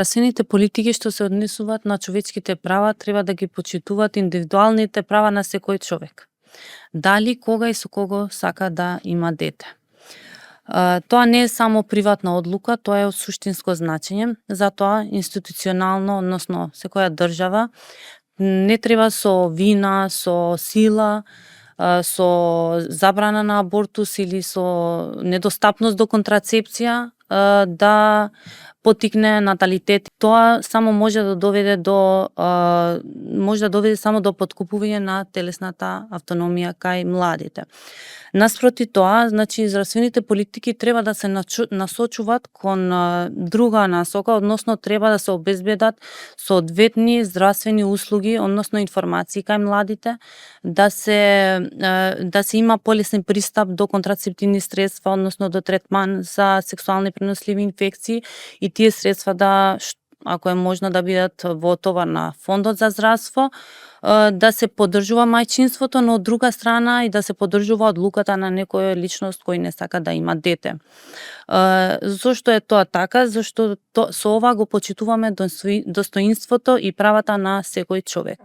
Здравствените политики што се однесуваат на човечките права треба да ги почитуваат индивидуалните права на секој човек. Дали, кога и со кого сака да има дете. Тоа не е само приватна одлука, тоа е од суштинско значење, затоа институционално, односно секоја држава не треба со вина, со сила, со забрана на абортус или со недостапност до контрацепција да поттикне наталитет. Тоа само може да доведе само до поткупување на телесната автономија кај младите. Наспроти тоа, значи здравствените политики треба да се насочуваат кон друга насока, односно треба да се обезбедат соодветни здравствени услуги, односно информации кај младите, да се има полесен пристап до контрацептивни средства, односно до третман за сексуални преносливи инфекции и тие средства ако е можно да бидат во товар на фондот за здравство, да се поддржува мајчинството, но од друга страна и да се поддржува одлуката на некоја личност кој не сака да има дете. Зошто е тоа така? Зашто со ова го почитуваме достоинството и правата на секој човек.